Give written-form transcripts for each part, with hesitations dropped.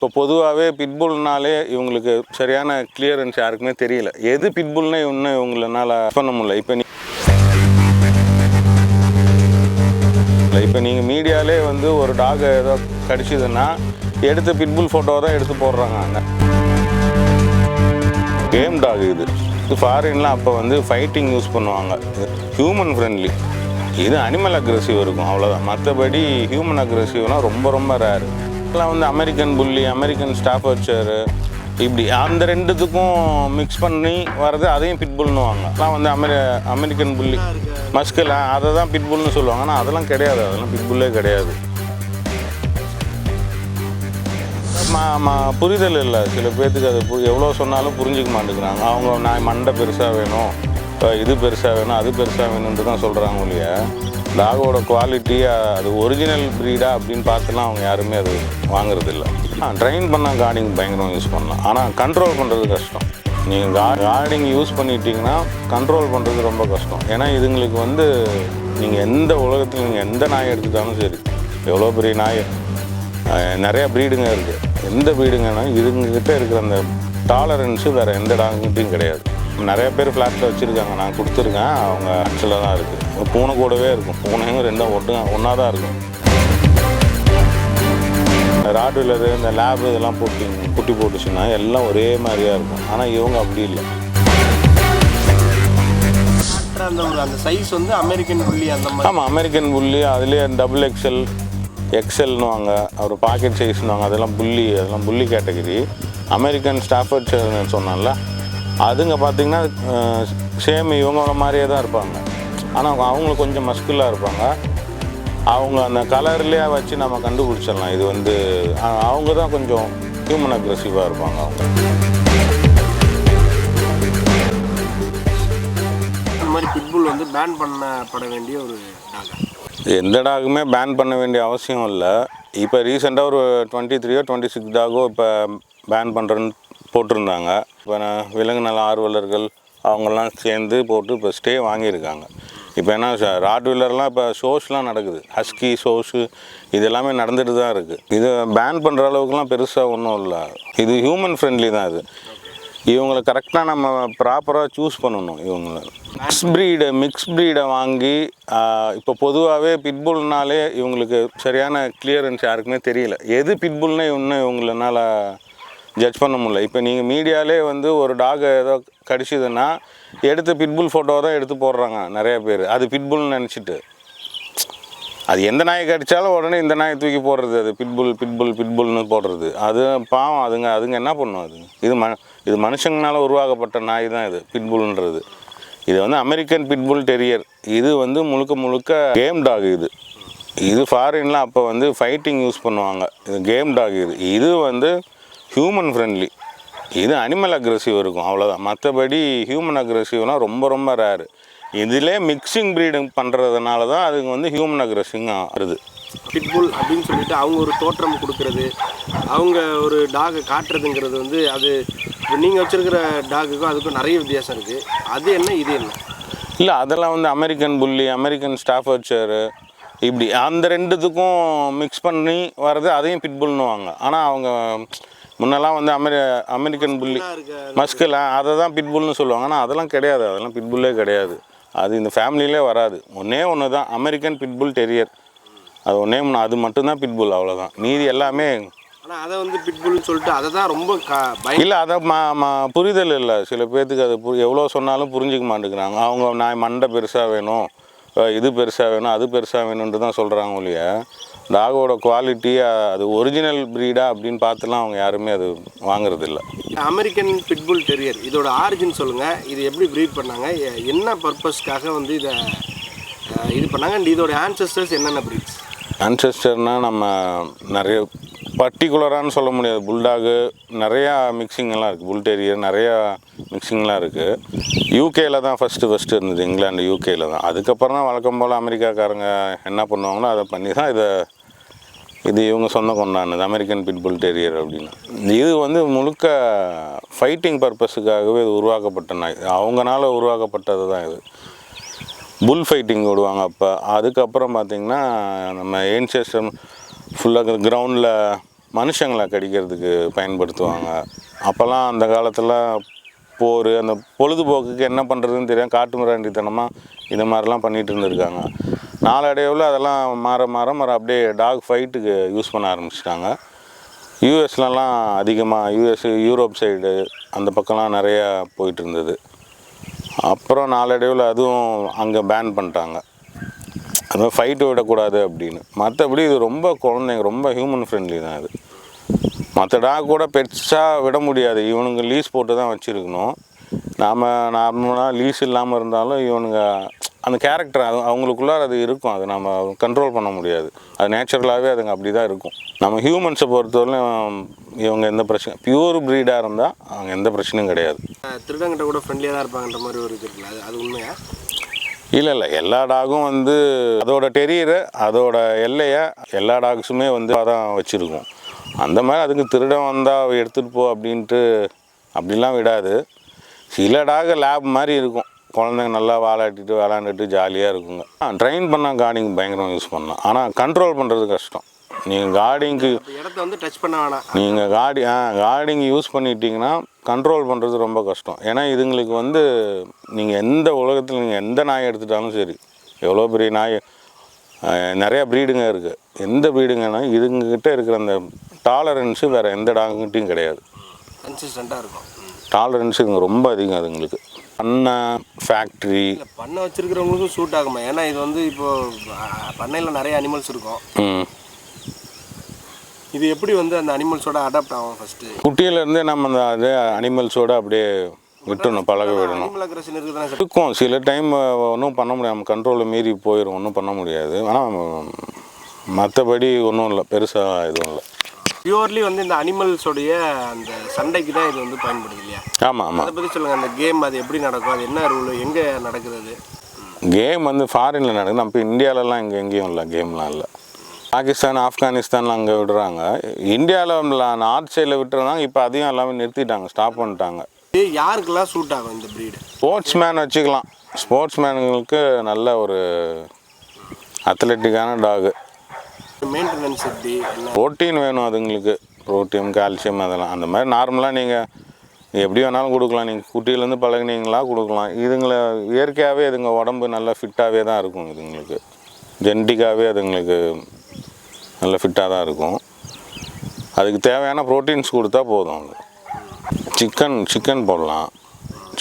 இப்போ பொதுவாகவே பிட்புல்னாலே இவங்களுக்கு சரியான கிளியரன்ஸ் யாருக்குமே தெரியல. எது பிட்புல்னே இன்னும் இவங்களால பண்ண முடியல. இப்போ நீங்கள் மீடியாலே வந்து ஒரு டாக் ஏதோ கடிச்சிதுன்னா எடுத்து பிட்புல் ஃபோட்டோவை தான் எடுத்து போடுறாங்க. கேம் டாக் இது ஃபாரின்லாம் அப்போ வந்து ஃபைட்டிங் யூஸ் பண்ணுவாங்க. ஹியூமன் ஃப்ரெண்ட்லி, இது அனிமல் அக்ரெசிவ் இருக்கும் அவ்வளோதான். மற்றபடி ஹியூமன் அக்ரெசிவ்லாம் ரொம்ப ரொம்ப ரேரு. இதெல்லாம் வந்து அமெரிக்கன் புல்லி, அமெரிக்கன் ஸ்டாஃபர்ச்சரு, இப்படி அந்த ரெண்டுத்துக்கும் மிக்ஸ் பண்ணி வர்றது அதையும் பிட்புல்னுவாங்க. அதெல்லாம் வந்து அமெரிக்கன் புல்லி மஸ்கில் அதை தான் பிட்புல்னு சொல்லுவாங்க. ஆனால் அதெல்லாம் கிடையாது, அதெல்லாம் பிட்புல்லே கிடையாது. புரிதல் இல்லை சில பேர்த்துக்கு. அது எவ்வளோ சொன்னாலும் புரிஞ்சிக்க மாட்டேங்கிறாங்க. அவங்க நான் மண்டை பெருசாக வேணும், இது பெருசாக வேணும், அது பெருசாக வேணுன்ட்டு தான் சொல்கிறாங்க ஒழிய டாகோட குவாலிட்டி அது ஒரிஜினல் ப்ரீடா அப்படின்னு பார்த்துலாம் அவங்க யாருமே அது வாங்குறதில்ல. ட்ரெயின் பண்ணால் கார்டிங் பயங்கரம் யூஸ் பண்ணலாம், ஆனால் கண்ட்ரோல் பண்ணுறது கஷ்டம். நீங்கள் கார்டிங் யூஸ் பண்ணிட்டீங்கன்னா கண்ட்ரோல் பண்ணுறது ரொம்ப கஷ்டம். ஏன்னா இதுங்களுக்கு வந்து நீங்கள் எந்த உலகத்தில் நீங்கள் எந்த நாய் எடுத்துட்டாலும் சரி, எவ்வளோ பெரிய நாய், நிறையா ப்ரீடுங்க இருக்குது. எந்த ப்ரீடுங்கன்னா இதுங்கக்கிட்ட இருக்கிற அந்த டாலரன்ஸு வேறு எந்த டாக்கிட்டையும் கிடையாது. நிறைய பேர் ஃப்ளாட்டில் வச்சுருக்காங்க, நான் கொடுத்துருக்கேன். அவங்க ஆக்சுவலாக தான் இருக்குது. பூனை கூடவே இருக்கும், பூனையும் ரெண்டும் ஒன்றா தான் இருக்கும். ராட்வீலரு, இந்த லேபு இதெல்லாம் குட்டி போட்டுச்சுன்னா எல்லாம் ஒரே மாதிரியாக இருக்கும். ஆனால் இவங்க அப்படி இல்லை. அந்த சைஸ் வந்து அமெரிக்கன் புல்லி அந்த மாதிரி. ஆமாம், அமெரிக்கன் புல்லி, அதுலேயே டபுள் எக்ஸ்எல், எக்ஸ்எல்னுவாங்க, அப்புறம் பாக்கெட் சைஸ்னுவாங்க. அதெல்லாம் புல்லி கேட்டகரி. அமெரிக்கன் ஸ்டாஃபர்ட்ஷயர்னு சொன்னால அதுங்க பார்த்திங்கன்னா சேம் இவங்களோட மாதிரியே தான் இருப்பாங்க. ஆனால் அவங்களுக்கு கொஞ்சம் மஸ்குலாக இருப்பாங்க. அவங்க அந்த கலர்லேயே வச்சு நம்ம கண்டுபிடிச்சிடலாம். இது வந்து அவங்க தான் கொஞ்சம் ஹியூமன் அக்ரெசிவாக இருப்பாங்க. அவங்க இந்த மாதிரி பிட்புல் வந்து பேன் பண்ணப்பட வேண்டிய ஒரு டாக். எந்த டாகுமே பேன் பண்ண வேண்டிய அவசியம் இல்லை. இப்போ ரீசெண்டாக ஒரு 23 or 26 டாகோ இப்போ பேன் பண்ணுறேன்னு போட்டிருந்தாங்க. இப்போ விலங்கு நல ஆர்வலர்கள் அவங்கெல்லாம் சேர்ந்து போட்டு இப்போ ஸ்டே வாங்கியிருக்காங்க. இப்போ என்ன ராட்வீலர்லாம் இப்போ ஷோஸ்லாம் நடக்குது, ஹஸ்கி ஷோஸு, இது எல்லாமே நடந்துட்டு தான் இருக்குது. இது பேன் பண்ணுற அளவுக்குலாம் பெருசாக ஒன்றும் இல்லை. இது ஹியூமன் ஃப்ரெண்ட்லி தான். இது இவங்களை கரெக்டாக நம்ம ப்ராப்பராக சூஸ் பண்ணணும். இவங்களை மிக்ஸ் ப்ரீடை வாங்கி இப்போ பொதுவாகவே பிட்புல்னாலே இவங்களுக்கு சரியான கிளியரன்ஸ் யாருக்குமே தெரியல. எது பிட்புல்னே இன்னும் இவங்களால ஜட்ஜ் பண்ண முடியல. இப்போ நீங்கள் மீடியாலே வந்து ஒரு டாக் ஏதோ கடிச்சிதுன்னா எடுத்து பிட்புல் ஃபோட்டோவை தான் எடுத்து போடுறாங்க நிறைய பேர். அது பிட்புல்னு நினச்சிட்டு அது எந்த நாயை கடித்தாலும் உடனே இந்த நாயை தூக்கி போடுறது, அது பிட்புல்னு போடுறது. அது பாவம். அதுங்க என்ன பண்ணும்? இது மனுஷங்களால் உருவாக்கப்பட்ட நாய் தான் இது பிட்புல்ன்றது. இது வந்து அமெரிக்கன் பிட்புல் டெரியர். இது வந்து முழுக்க கேம் டாக். இது ஃபாரின்லாம் அப்போ வந்து ஃபைட்டிங் யூஸ் பண்ணுவாங்க. இது கேம் டாக். இது வந்து ஹியூமன் ஃப்ரெண்ட்லி, இது அனிமல் அக்ரெசிவ் இருக்கும் அவ்வளோதான். மற்றபடி ஹியூமன் அக்ரெசிவ்லாம் ரொம்ப ரொம்ப ரேரு. இதிலே மிக்சிங் ப்ரீடிங் பண்ணுறதுனால தான் அதுங்க வந்து ஹியூமன் அக்ரெசிவாக வருது. பிட்புல் அப்படின்னு சொல்லிட்டு அவங்க ஒரு தோற்றம் கொடுக்கறது, அவங்க ஒரு டாகை காட்டுறதுங்கிறது வந்து அது நீங்கள் வச்சுருக்கிற டாகுக்கும் அதுக்கும் நிறைய வித்தியாசம் இருக்குது. அது என்ன, இது என்ன? இல்லை, அதெல்லாம் வந்து அமெரிக்கன் புல்லி, அமெரிக்கன் ஸ்டாஃபர்ட்ஷரு, இப்படி அந்த ரெண்டுத்துக்கும் மிக்ஸ் பண்ணி வர்றது அதையும் பிட்புல்னுவாங்க. ஆனால் அவங்க முன்னெல்லாம் வந்து அமெரிக்கன் புல்லி மஸ்கில் அதை தான் பிட்புல்னு சொல்லுவாங்க. ஆனால் அதெல்லாம் கிடையாது, அதெல்லாம் பிட்புல்லே கிடையாது. அது இந்த ஃபேமிலியிலே வராது. ஒன்று தான் அமெரிக்கன் பிட்புல் டெரியர். அது அது மட்டும்தான் பிட்புல், அவ்வளோதான். மீதி எல்லாமே. ஆனால் அதை வந்து பிட்புல்னு சொல்லிட்டு அதை தான் ரொம்ப இல்லை, அதை புரிதல் இல்லை சில பேர்த்துக்கு. அது எவ்வளோ சொன்னாலும் புரிஞ்சிக்க மாட்டேங்கிறாங்க. அவங்க நான் மண்டை பெருசாக வேணும், இது பெருசாக வேணும், அது பெருசாக வேணுன்ட்டு தான் சொல்கிறாங்க ஒழிய டாகோட குவாலிட்டி அது ஒரிஜினல் ப்ரீடா அப்படின்னு பார்த்துலாம் அவங்க யாருமே அது வாங்குறதில்ல. அமெரிக்கன் பிட்புல் டெரியர் இதோட ஆரிஜின் சொல்லுங்கள். இது எப்படி ப்ரீட் பண்ணாங்க, என்ன பர்பஸ்க்காக வந்து இதை இது பண்ணாங்க, அண்ட் இதோட ஆன்செஸ்டர்ஸ் என்னென்ன ப்ரீட்ஸ்? ஆன்செஸ்டர்னால் நம்ம நிறைய பர்டிகுலரானு சொல்ல முடியாது. புல்டாகு நிறையா மிக்சிங்கெல்லாம் இருக்குது, புல் டெரியர் நிறையா மிக்சிங்லாம் இருக்குது. யூகேயில் தான் ஃபஸ்ட்டு இருந்தது, இங்கிலாந்து யூகேயில் தான். அதுக்கப்புறம் தான் வழக்கம் போல் அமெரிக்காக்காரங்க என்ன பண்ணுவாங்களோ அதை பண்ணி தான் இது இவங்க சொந்தம் கொண்டாடுனது அமெரிக்கன் பிட்புல் டெரியர் அப்படின்னு. இது வந்து முழுக்க ஃபைட்டிங் பர்பஸுக்காகவே இது உருவாக்கப்பட்ட நாய். அவங்களால உருவாக்கப்பட்டது தான் இது. புல் ஃபைட்டிங் விடுவாங்க அப்போ. அதுக்கப்புறம் பார்த்திங்கன்னா நம்ம ஏன்செஸ்டர் ஃபுல்லாக கிரவுண்டில் மனுஷங்களை கடிக்கிறதுக்கு பயன்படுத்துவாங்க. அப்போல்லாம் அந்த காலத்தில் போர், அந்த பொழுதுபோக்குக்கு என்ன பண்ணுறதுன்னு தெரியும், காட்டு மிராண்டித்தனமாக இது மாதிரிலாம் பண்ணிகிட்டு இருந்திருக்காங்க. நாளடைவில் அதெல்லாம் மாற அப்படியே டாக் ஃபைட்டுக்கு யூஸ் பண்ண ஆரம்பிச்சிட்டாங்க. யூஎஸ்லலாம் அதிகமாக யூரோப் சைடு அந்த பக்கம்லாம் நிறையா போயிட்டு இருந்தது. அப்புறம் நாளடைவில் அதுவும் அங்கே பேன் பண்ணிட்டாங்க, அதுமாதிரி ஃபைட்டு விடக்கூடாது அப்படின்னு. மற்றபடி இது ரொம்ப குழந்தைங்க ரொம்ப ஹியூமன் ஃப்ரெண்ட்லி தான் இது. மற்ற டாக் கூட பெட்ஸாக விட முடியாது, இவனுங்க லீஸ் போட்டு தான் வச்சுருக்கணும். நாம் நார்மலாக லீஸ் இல்லாமல் இருந்தாலும் இவனுங்க அந்த கேரக்டர் அவங்களுக்குள்ளார அது இருக்கும், அது நம்ம கண்ட்ரோல் பண்ண முடியாது. அது நேச்சுரலாகவே அதுங்க அப்படி தான் இருக்கும். நம்ம ஹியூமன்ஸை பொறுத்தவரையிலும் இவங்க எந்த பிரச்சனை, பியூர் ப்ரீடாக இருந்தால் அவங்க எந்த பிரச்சனையும் கிடையாது. திருடங்கிட்ட கூட ஃப்ரெண்ட்லியாக தான் இருப்பாங்கன்ற மாதிரி ஒரு இது இருக்குல்ல, அது உண்மையா? இல்லை எல்லா டாகும் வந்து அதோட டெரியரை அதோட எல்லையை எல்லா டாக்ஸுமே வந்து அதான் வச்சுருக்கும். அந்த மாதிரி அதுக்கு திருடன் வந்தால் எடுத்துகிட்டு போ அப்படின்ட்டு அப்படிலாம் விடாது. சில டாக் லேப் மாதிரி இருக்கும், குழந்தைங்க நல்லா விளாண்டுட்டு ஜாலியாக இருக்குங்க. ட்ரெயின் பண்ணால் கார்டிங் பயங்கரம் யூஸ் பண்ணலாம், ஆனால் கண்ட்ரோல் பண்ணுறது கஷ்டம். நீங்கள் கார்டிங்க்கு இடத்த வந்து டச் பண்ண வேணாம். நீங்கள் கார்டிங் யூஸ் பண்ணிட்டீங்கன்னா கண்ட்ரோல் பண்ணுறது ரொம்ப கஷ்டம். ஏன்னா இதுங்களுக்கு வந்து நீங்கள் எந்த உலகத்தில் நீங்கள் எந்த நாயை எடுத்துட்டாலும் சரி, எவ்வளோ பெரிய நாய், நிறையா ப்ரீடுங்க இருக்குது, எந்த ப்ரீடுங்கன்னா இதுங்கக்கிட்ட இருக்கிற அந்த டாலரன்ஸு வேறு எந்த டாக்கிட்டையும் கிடையாது. கன்சிஸ்டண்ட்டாக இருக்கும். டாலரன்ஸு இங்கே ரொம்ப அதிகம் அதுங்களுக்கு. பண்ணை ஃபேக்ட்ரி பண்ணை வச்சுருக்கிறவங்களுக்கும் சூட் ஆகுமா? ஏன்னா இது வந்து இப்போது பண்ணையில் நிறைய அனிமல்ஸ் இருக்கும். இது எப்படி வந்து அந்த அனிமல்ஸோட அடாப்ட் ஆகும்? ஃபஸ்ட்டு குட்டியிலேருந்தே நம்ம அந்த அதே அனிமல்ஸோடு அப்படியே விட்டுணும், பழக விடணும். அனிமல் அக்ரஷன் இருக்குதானே இருக்கும், சில டைம் ஒன்றும் பண்ண முடியாது, நம்ம கண்ட்ரோலில் மீறி போயிடும், ஒன்றும் பண்ண முடியாது. ஆனால் மற்றபடி ஒன்றும் இல்லை, பெருசாக எதுவும் இல்லை. பியூர்லி வந்து இந்த அனிமல்ஸோடைய அந்த சண்டைக்கு தான் இது வந்து பயன்படுது இல்லையா? ஆமாம். அதை பற்றி சொல்லுங்கள், அந்த கேம் அது எப்படி நடக்கும், அது என்ன ரூல், எங்கே நடக்குது? அது கேம் வந்து ஃபாரினில் நடக்குது, நம்ம இப்போ இந்தியாவிலலாம் இங்கே எங்கேயும் இல்லை, கேம்லாம் இல்லை. பாகிஸ்தான், ஆப்கானிஸ்தானில் அங்கே விடுறாங்க, இந்தியாவில் நார்த் சைடில் விட்டுறாங்க. இப்போ அதையும் எல்லாமே நிறுத்திட்டாங்க, ஸ்டாப் பண்ணிட்டாங்க. இது யாருக்கெல்லாம் சூட் ஆகும் இந்த ப்ரீடு? ஸ்போர்ட்ஸ் மேன் வச்சுக்கலாம், ஸ்போர்ட்ஸ் மேனுங்களுக்கு நல்ல ஒரு அத்லெட்டிக்கான டாகு. மெயின்டெனன்ஸ் எப்படி? ப்ரோட்டீன் வேணும் அதுங்களுக்கு, ப்ரோட்டீன், கால்சியம் அதெல்லாம். அந்த மாதிரி நார்மலாக நீங்கள் எப்படி வேணாலும் கொடுக்கலாம், நீங்கள் குட்டியிலேருந்து பழகினீங்களா கொடுக்கலாம். இதுங்களை இயற்கையாகவே இதுங்க உடம்பு நல்லா ஃபிட்டாகவே தான் இருக்கும், இதுங்களுக்கு ஜெனட்டிக்காகவே அதுங்களுக்கு நல்ல ஃபிட்டாக தான் இருக்கும். அதுக்கு தேவையான ப்ரோட்டீன்ஸ் கொடுத்தா போதும். சிக்கன் போடலாம்,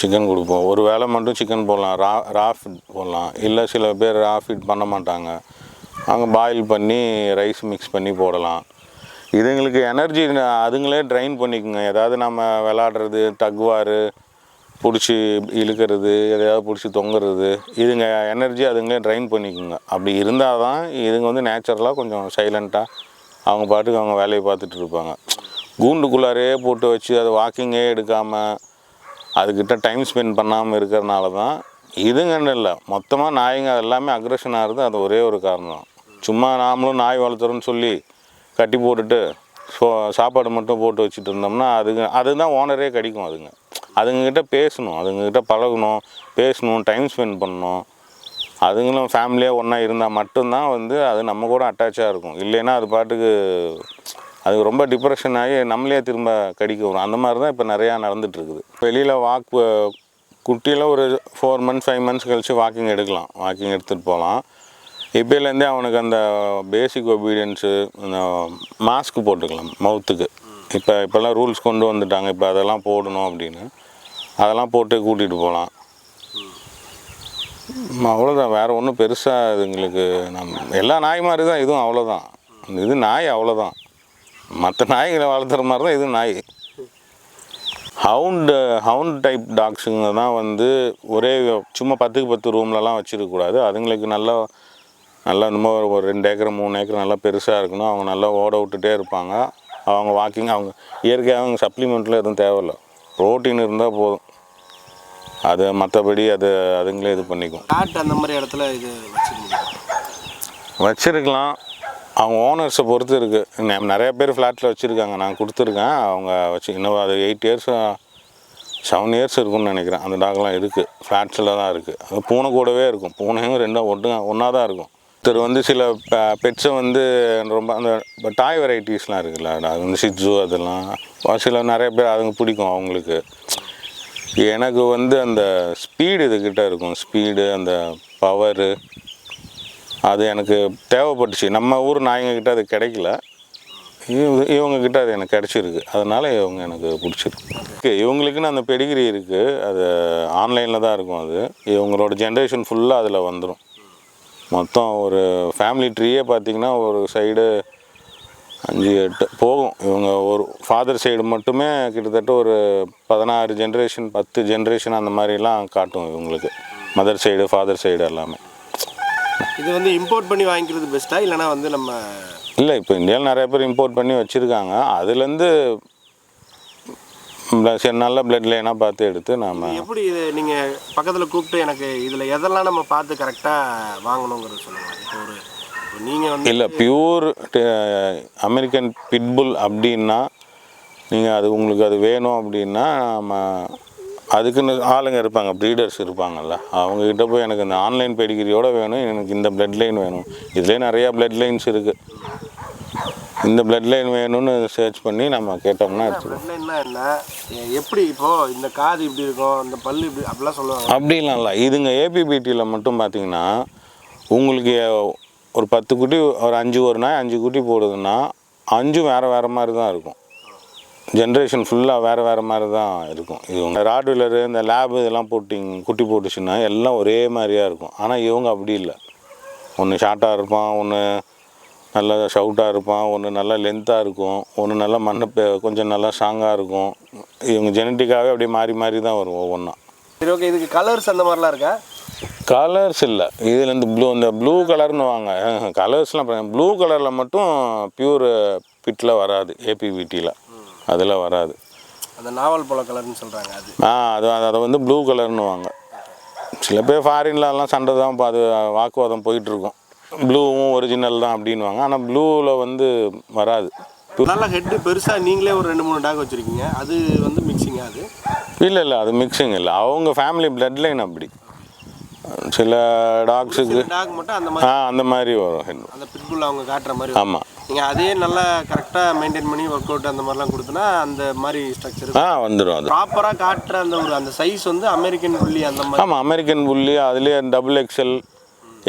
சிக்கன் கொடுப்போம், ஒரு வேளை மட்டும் சிக்கன் போடலாம், ரா ஃபீட் போடலாம். இல்லை சில பேர் ரா ஃபீட் பண்ண மாட்டாங்க, அவங்க பாயில் பண்ணி ரைஸ் மிக்ஸ் பண்ணி போடலாம். இதுங்களுக்கு எனர்ஜி அதுங்களே ட்ரைன் பண்ணிக்குங்க. ஏதாவது நம்ம விளாடுறது, டக்வாரு பிடிச்சி இழுக்கிறது, எதையாவது பிடிச்சி தொங்குறது, இதுங்க எனர்ஜி அதுங்களே ட்ரைன் பண்ணிக்குங்க. அப்படி இருந்தால் தான் இதுங்க வந்து நேச்சுரலாக கொஞ்சம் சைலண்ட்டாக அவங்க பாட்டுக்கு அவங்க வேலையை பார்த்துட்டு இருப்பாங்க. கூண்டுக்குள்ளாரே போட்டு வச்சு அதை வாக்கிங்கே எடுக்காமல் அதுக்கிட்ட டைம் ஸ்பெண்ட் பண்ணாமல் இருக்கிறனால தான் இதுங்கன்னு இல்லை, மொத்தமாக நாய்ங்க எல்லாமே அக்ரெஷன் ஆகிறது அது ஒரே ஒரு காரணம். சும்மா நாமளும் நாய் வளர்த்துறோன்னு சொல்லி கட்டி போட்டுட்டு சாப்பாடு மட்டும் போட்டு வச்சுட்டு இருந்தோம்னா அதுதான் ஓனரே கிடைக்கும். அதுங்கக்கிட்ட பேசணும், அதுங்கக்கிட்ட பழகணும், பேசணும், டைம் ஸ்பெண்ட் பண்ணணும். அதுங்களும் ஃபேமிலியாக ஒன்றா இருந்தால் மட்டும்தான் வந்து அது நம்ம கூட அட்டாச்சாக இருக்கும். இல்லைன்னா அது பாட்டுக்கு அது ரொம்ப டிப்ரெஷன் ஆகி நம்மளே திரும்ப கடிக்க வரும். அந்த மாதிரி தான் இப்போ நிறையா நடந்துகிட்ருக்குது. வெளியில் குட்டியில் ஒரு 4 months 5 months கழித்து வாக்கிங் எடுக்கலாம், வாக்கிங் எடுத்துகிட்டு போகலாம். இப்போலேருந்தே அவனுக்கு அந்த பேசிக் ஒபீடியன்ஸு, அந்த மாஸ்க் போட்டுக்கலாம் மவுத்துக்கு. இப்போல்லாம் ரூல்ஸ் கொண்டு வந்துட்டாங்க, இப்போ அதெல்லாம் போடணும் அப்படின்னு. அதெல்லாம் போட்டு கூட்டிகிட்டு போகலாம். அவ்வளோதான், வேறு ஒன்றும் பெருசாக இதுங்களுக்கு எல்லா நாய் மாதிரி தான் இதுவும், அவ்வளோதான். இது நாய் அவ்வளோதான், மற்ற நாய்களை வளர்த்துற மாதிரி தான் இது நாய். ஹவுண்ட் டைப் டாக்ஸுங்க தான் வந்து ஒரே சும்மா 10க்கு 10 ரூம்லலாம் வச்சுருக்கக்கூடாது. அதுங்களுக்கு நல்லா இந்த ஒரு 2 ஏக்கர் 3 ஏக்கர் நல்லா பெருசாக இருக்கணும். அவங்க நல்லா ஓட விட்டுட்டே இருப்பாங்க. அவங்க வாக்கிங், அவங்க இயற்கையாக அவங்க சப்ளிமெண்ட்டில் எதுவும் தேவையில்லை, ப்ரோட்டீன் இருந்தால் போதும். அது மற்றபடி அதுங்களே இது பண்ணிக்கும். அந்த மாதிரி இடத்துல இது வச்சுருக்கலாம், அவங்க ஓனர்ஸை பொறுத்து இருக்குது. நிறைய பேர் ஃப்ளாட்டில் வச்சுருக்காங்க, நான் கொடுத்துருக்கேன். அவங்க இன்னும் அது 8 years 7 years இருக்குன்னு நினைக்கிறேன். அந்த டாக்லாம் இருக்குது, ஃப்ளாட்ஸில் தான் இருக்குது. அது பூனை கூடவே இருக்கும், பூனையும் 2 ஒன்றா தான் இருக்கும். ஒருத்தர் வந்து சில பெட்ஸை வந்து ரொம்ப அந்த டாய் வெரைட்டிஸ்லாம் இருக்குல்ல, அது வந்து ஷிட்ஸு அதெல்லாம் சில நிறைய பேர் அதுங்க பிடிக்கும் அவங்களுக்கு. எனக்கு வந்து அந்த ஸ்பீடு இதுக்கிட்ட இருக்கும், ஸ்பீடு அந்த பவரு அது எனக்கு தேவைப்பட்டுச்சு. நம்ம ஊர் நாய்ங்கக்கிட்ட அது கிடைக்கல, இவங்கக்கிட்ட அது எனக்கு கிடச்சிருக்கு. அதனால் இவங்க எனக்கு பிடிச்சிருக்கு. இவங்களுக்குன்னு அந்த பெடிகிரி இருக்குது, அது ஆன்லைனில் தான் இருக்கும். அது இவங்களோட ஜென்ரேஷன் ஃபுல்லாக அதில் வந்துடும். மொத்தம் ஒரு ஃபேமிலி ட்ரீயே பார்த்திங்கன்னா ஒரு சைடு 5-8 போகும். இவங்க ஒரு ஃபாதர் சைடு மட்டுமே கிட்டத்தட்ட ஒரு 16 ஜென்ரேஷன் 10 ஜென்ரேஷன் அந்த மாதிரிலாம் காட்டும் இவங்களுக்கு, மதர் சைடு ஃபாதர் சைடு எல்லாமே. இது வந்து இம்போர்ட் பண்ணி வாங்கிக்கிறது பெஸ்ட்டாக இல்லைனா வந்து நம்ம இல்லை, இப்போ இந்தியாவில் நிறைய பேர் இம்போர்ட் பண்ணி வச்சுருக்காங்க. அதுலேருந்து நல்ல பிளட் லைனாக பார்த்து எடுத்து நாம் எப்படி இது நீங்கள் பக்கத்தில் கூப்பிட்டு எனக்கு இதில் எதெல்லாம் நம்ம பார்த்து கரெக்டாக வாங்கணுங்கிறது சொல்லுங்கள். இப்போ ஒரு நீங்கள் வந்து இல்லை பியூர் அமெரிக்கன் பிட்புல் அப்படின்னா நீங்கள் அது உங்களுக்கு அது வேணும் அப்படின்னா நம்ம அதுக்குன்னு ஆளுங்க இருப்பாங்க, ப்ரீடர்ஸ் இருப்பாங்கள்ல, அவங்கக்கிட்ட போய் எனக்கு இந்த ஆன்லைன் பெடிகிரியோடு வேணும், எனக்கு இந்த பிளட் லைன் வேணும், இதுலேயே நிறையா பிளட் லைன்ஸ் இருக்குது, இந்த பிளட் லைன் வேணும்னு சர்ச் பண்ணி நம்ம கேட்டோம்னா பிளட் லைன்னா என்ன, எப்படி இப்போது இந்த காது இப்படி இருக்கும், இந்த பல்லு இப்படி அப்படிலாம் சொல்லுவாங்க. அப்படிலாம் இல்லை. இதுங்க ஏபிபிடியில் மட்டும் பார்த்தீங்கன்னா உங்களுக்கு ஒரு 10 குட்டி ஒரு 5 ஒரு நாய் 5 குட்டி போடுதுன்னா 5 வேறு மாதிரி தான் இருக்கும். ஜென்ரேஷன் ஃபுல்லாக வேறு மாதிரி தான் இருக்கும். இவங்க ராட்வீலரு இந்த லேபு இதெல்லாம் குட்டி போட்டுச்சுன்னா எல்லாம் ஒரே மாதிரியாக இருக்கும். ஆனால் இவங்க அப்படி இல்லை, ஒன்று ஷார்ட்டாக இருப்பான், ஒன்று நல்லா ஷவுட்டாக இருப்பான், ஒன்று நல்லா லென்த்தாக இருக்கும், ஒன்று நல்லா கொஞ்சம் நல்லா ஸ்ட்ராங்காக இருக்கும். இவங்க ஜெனட்டிக்காகவே அப்படியே மாறி தான் வரும் ஒவ்வொன்றா. சரி, ஓகே. இதுக்கு கலர்ஸ் அந்த மாதிரிலாம் இருக்கா? கலர்ஸ் இல்லை, இதில் இந்த ப்ளூ கலர்னு வாங்க, கலர்ஸ்லாம் ப்ளூ கலரில் மட்டும் பியூர் பிட்டில் வராது, ஏபிவிட்டியில் அதில் வராது. அந்த நாவல் போல கலர்னு சொல்கிறாங்க அது. அதை வந்து ப்ளூ கலர்னு வாங்க. சில பேர் ஃபாரின்லலாம் சண்டை தான் அது வாக்குவாதம் போயிட்டுருக்கும், ப்ளூவும் ஒரிஜினல் தான் அப்படின்வாங்க. ஆனால் ப்ளூவில் வந்து வராது. நல்லா ஹெட்டு பெருசாக நீங்களே ஒரு 2-3 டாக் வச்சுருக்கீங்க, அது வந்து மிக்சிங்கா? அது இல்லை அது மிக்சிங் இல்லை, அவங்க ஃபேமிலி பிளட் லைன் அப்படி. சில டாக்ஸுக்கு டாக் மட்டும் அந்த மாதிரி வரும் ஹெட், அந்த பிட்புல் அவங்க காட்டுற மாதிரி. ஆமாம், நீங்கள் அதே நல்லா கரெக்டாக மெயின்டைன் பண்ணி ஒர்க் அவுட் அந்த மாதிரிலாம் கொடுத்தனா அந்த மாதிரி ஸ்ட்ரக்சர் வந்துடும். அது ப்ராப்பராக காட்டுற அந்த சைஸ் வந்து அமெரிக்கன் புள்ளி அந்த மாதிரி. ஆமாம், அமெரிக்கன் புள்ளி, அதுலேயே XXL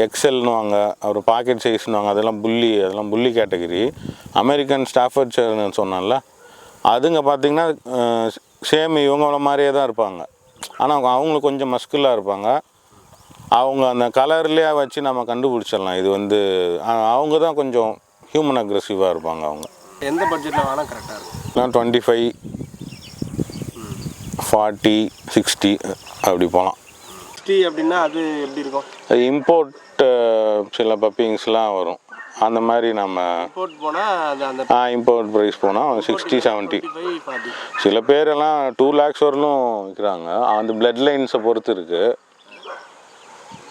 எக்ஸல்னு வாங்க, அப்புறம் பாக்கெட் சைஸ்னு வாங்க, அதெல்லாம் புள்ளி கேட்டகரி. அமெரிக்கன் ஸ்டாஃபர்ட்ஷயர்னு சொன்னால அதுங்க பார்த்திங்கன்னா சேம் இவங்கள மாதிரியே தான் இருப்பாங்க. ஆனால் அவங்களுக்கு கொஞ்சம் மஸ்குலாக இருப்பாங்க. அவங்க அந்த கலர்லேயே வச்சு நம்ம கண்டுபிடிச்சிடலாம். இது வந்து அவங்க தான் கொஞ்சம் ஹியூமன் அக்ரெசிவாக இருப்பாங்க. அவங்க எந்த பட்ஜெட்டில் வேணால் கரெக்டாக இருக்கும்? 25, 40, 60 அப்படி போகலாம். 60 அப்படின்னா அது எப்படி இருக்கும்? அது இம்போர்ட் சில பப்பிங்ஸ்லாம் வரும், அந்த மாதிரி நம்ம இம்போர்ட் போனால் இம்போர்ட் ப்ரைஸ் போனால் 60, 70. சில பேரெல்லாம் 2 lakhs வரலும் விற்கிறாங்க. அந்த பிளட் லைன்ஸை பொறுத்து இருக்குது.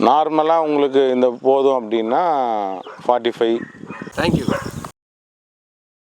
நார்மலாக உங்களுக்கு இந்த போதும் அப்படின்னா 45. தேங்க்யூ.